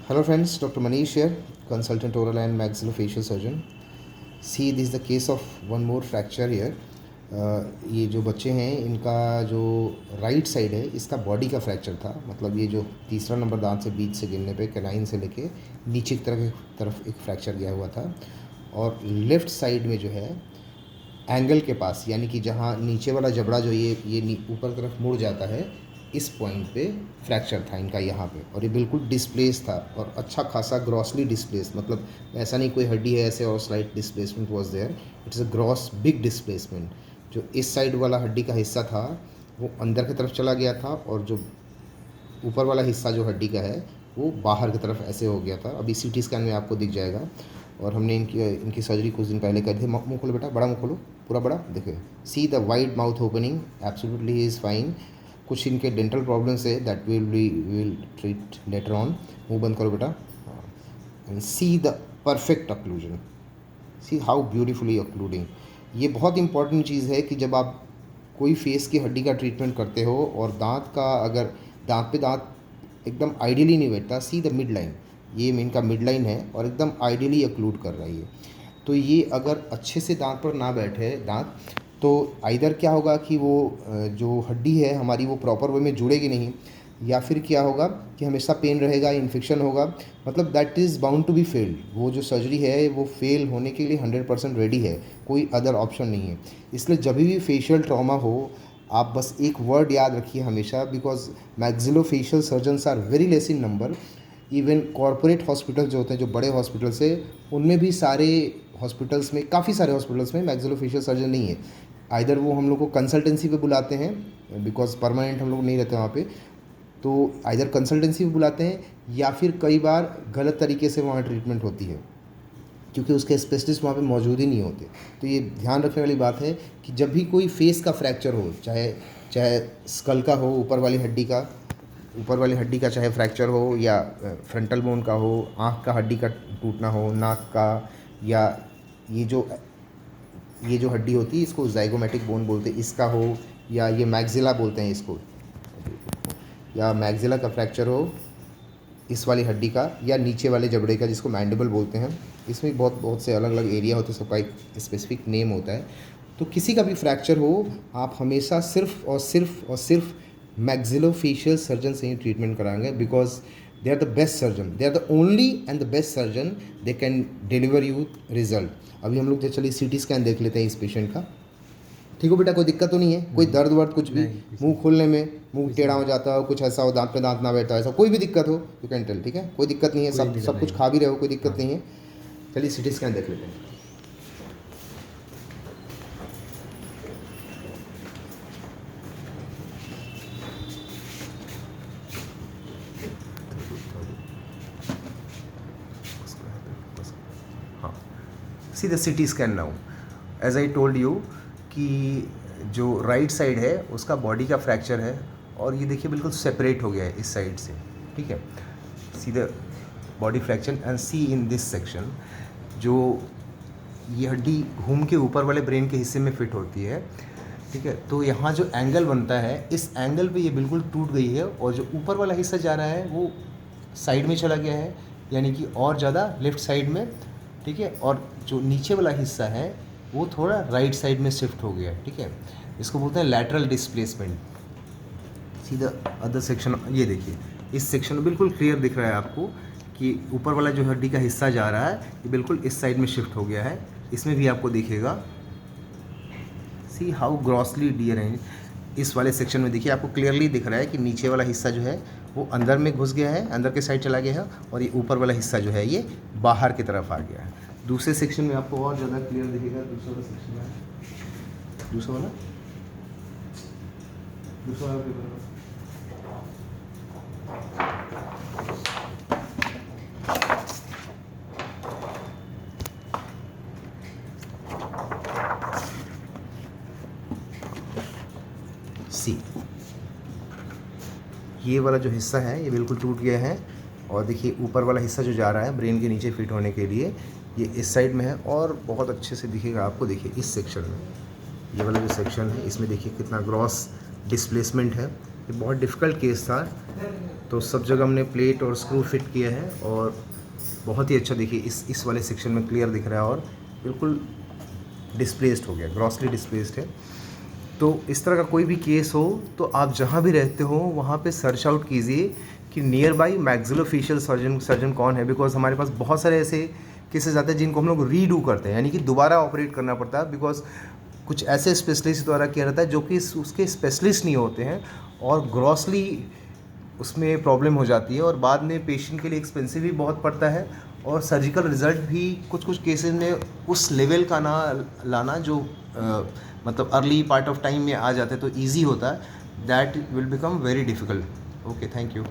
Hello friends, Dr. Manish here, consultant oral and maxillofacial surgeon. See, this is the case of one more fracture here. ये जो बच्चे हैं इनका जो right side है इसका बॉडी का फ्रैक्चर था, मतलब ये जो तीसरा नंबर दांत से बीच से गिरने पे कैनाइन से लेके नीचे की तरफ एक फ्रैक्चर गया हुआ था। और लेफ़्ट साइड में जो है एंगल के पास, यानी कि जहाँ नीचे वाला जबड़ा जो ये ऊपर तरफ मुड़ जाता है, इस पॉइंट पे फ्रैक्चर था इनका यहाँ पे। और ये बिल्कुल डिस्प्लेस था और अच्छा खासा ग्रॉसली डिस्प्लेस, मतलब ऐसा नहीं कोई हड्डी है ऐसे और slight displacement was there, it is a gross big displacement. जो इस साइड वाला हड्डी का हिस्सा था वो अंदर की तरफ चला गया था और जो ऊपर वाला हिस्सा जो हड्डी का है वो बाहर की तरफ ऐसे हो गया था। अभी सीटी स्कैन में आपको दिख जाएगा। और हमने इनकी सर्जरी कुछ दिन पहले करी थी। मुँह खोलो बेटा, बड़ा मुँह खोलो, पूरा बड़ा, देखिए, see the wide mouth opening, absolutely he is fine. कुछ इनके डेंटल प्रॉब्लम्स है that will treat later on. मुँह बंद करो बेटा, and see the perfect occlusion, see how beautifully occluding. ये बहुत इंपॉर्टेंट चीज़ है कि जब आप कोई फेस की हड्डी का ट्रीटमेंट करते हो और दांत का अगर दांत पे दांत एकदम आइडियली नहीं बैठता, सी द मिड लाइन, ये इनका मिड लाइन है और एकदम आइडियली अक्लूड कर रहा है ये। तो ये अगर अच्छे से दांत पर ना बैठे दांत, तो आइदर क्या होगा कि वो जो हड्डी है हमारी वो प्रॉपर वे में जुड़ेगी नहीं, या फिर क्या होगा कि हमेशा पेन रहेगा, इन्फेक्शन होगा, मतलब that is bound to be failed. वो जो सर्जरी है वो फेल होने के लिए 100% रेडी है, कोई अदर ऑप्शन नहीं है। इसलिए जब भी फेशियल ट्रॉमा हो, आप बस एक वर्ड याद रखिए हमेशा, because maxillofacial surgeons are very less in number. Even corporate hospital जो होते हैं, जो बड़े हॉस्पिटल्स है, उनमें भी सारे हॉस्पिटल्स में, काफ़ी सारे हॉस्पिटल्स में मैक्सिलोफेशियल सर्जन नहीं है। आइदर वो हम लोग को कंसल्टेंसी पे बुलाते हैं, बिकॉज परमानेंट हम लोग नहीं रहते वहाँ पे, तो आइदर कंसल्टेंसी पे बुलाते हैं या फिर कई बार गलत तरीके से वहाँ ट्रीटमेंट होती है क्योंकि उसके स्पेशलिस्ट वहाँ पे मौजूद ही नहीं होते। तो ये ध्यान रखने वाली बात है कि जब भी कोई फेस का फ्रैक्चर हो, चाहे चाहे स्कल का हो, ऊपर वाली हड्डी का चाहे फ्रैक्चर हो, या फ्रंटल बोन का हो, आँख का हड्डी का टूटना हो, नाक का, या ये जो हड्डी होती है इसको ज़ाइगोमेटिक बोन बोलते हैं, इसका हो, या ये मैग्जिला बोलते हैं इसको, या मैग्जिला का फ्रैक्चर हो इस वाली हड्डी का, या नीचे वाले जबड़े का जिसको मैंडिबल बोलते हैं। इसमें बहुत से अलग अलग एरिया होते हैं, सबका एक स्पेसिफिक नेम होता है। तो किसी का भी फ्रैक्चर हो, आप हमेशा सिर्फ मैक्सिलोफेशियल सर्जन से ही ट्रीटमेंट कराएंगे, because they are the best surgeon, they are the only and the best surgeon, they can deliver you result. अभी हम लोग चलिए सीटी स्कैन देख लेते हैं इस पेशेंट का। ठीक हो बेटा, कोई दिक्कत तो नहीं है? कोई दर्द वर्द कुछ भी, मुंह खोलने में मुंह टेढ़ा हो जाता हो, कुछ ऐसा हो, दांत पे दांत ना बैठता हो, ऐसा कोई भी दिक्कत हो, यू कैन टेल। ठीक है, कोई दिक्कत नहीं है, सब कुछ खा भी रहे हो, कोई दिक्कत नहीं है। चलिए सीटी स्कैन देख लेते हैं। हाँ, see the CT scan now. As I told you कि जो राइट साइड है उसका बॉडी का फ्रैक्चर है, और ये देखिए बिल्कुल सेपरेट हो गया है इस साइड से। ठीक है, see the body fracture and see in this section, जो ये हड्डी घूम के ऊपर वाले ब्रेन के हिस्से में फिट होती है। ठीक है, तो यहाँ जो एंगल बनता है, इस एंगल पे ये बिल्कुल टूट गई है, और जो ऊपर वाला हिस्सा जा रहा है वो साइड में चला गया है, यानी कि और ज़्यादा लेफ़्ट साइड में। ठीक है, और जो नीचे वाला हिस्सा है वो थोड़ा राइट साइड में शिफ्ट हो गया। ठीक है, इसको बोलते हैं लैटरल डिस्प्लेसमेंट। सीधा अदर सेक्शन, ये देखिए इस सेक्शन में बिल्कुल क्लियर दिख रहा है आपको कि ऊपर वाला जो हड्डी का हिस्सा जा रहा है ये बिल्कुल इस साइड में शिफ्ट हो गया है। इसमें भी आपको दिखेगा, सी हाउ ग्रॉसली डीअरेंज। इस वाले सेक्शन में देखिए आपको क्लियरली दिख रहा है कि नीचे वाला हिस्सा जो है वो अंदर में घुस गया है, अंदर के साइड चला गया है, और ये ऊपर वाला हिस्सा जो है ये बाहर की तरफ आ गया है। दूसरे सेक्शन में आपको और ज़्यादा क्लियर दिखेगा। दूसरा वाला सेक्शन है, दूसरा वाला पेपर। सी, ये वाला जो हिस्सा है ये बिल्कुल टूट गया है, और देखिए ऊपर वाला हिस्सा जो जा रहा है ब्रेन के नीचे फिट होने के लिए ये इस साइड में है, और बहुत अच्छे से दिखेगा आपको। देखिए इस सेक्शन में, ये वाला जो सेक्शन है इसमें देखिए कितना ग्रॉस डिस्प्लेसमेंट है, ये बहुत डिफ़िकल्ट केस था, तो सब जगह हमने प्लेट और स्क्रू फिट किया है और बहुत ही अच्छा, देखिए इस वाले सेक्शन में क्लियर दिख रहा है और बिल्कुल डिस्प्लेस्ड हो गया, ग्रॉसली डिस्प्लेस्ड है। तो इस तरह का कोई भी केस हो तो आप जहाँ भी रहते हो वहाँ पे सर्च आउट कीजिए कि नियर बाई मैक्सिलोफेशियल सर्जन कौन है, बिकॉज हमारे पास बहुत सारे ऐसे केसेस आते हैं जिनको हम लोग रीडू करते हैं, यानी कि दोबारा ऑपरेट करना पड़ता है, बिकॉज कुछ ऐसे स्पेशलिस्ट द्वारा किया जाता है जो कि उसके स्पेशलिस्ट नहीं होते हैं और ग्रॉसली उसमें प्रॉब्लम हो जाती है और बाद में पेशेंट के लिए एक्सपेंसिव भी बहुत पड़ता है और सर्जिकल रिज़ल्ट भी कुछ केसेस में उस लेवल का ना लाना जो मतलब अर्ली पार्ट ऑफ टाइम में आ जाते तो ईजी होता है, that will become very difficult. Okay, thank you.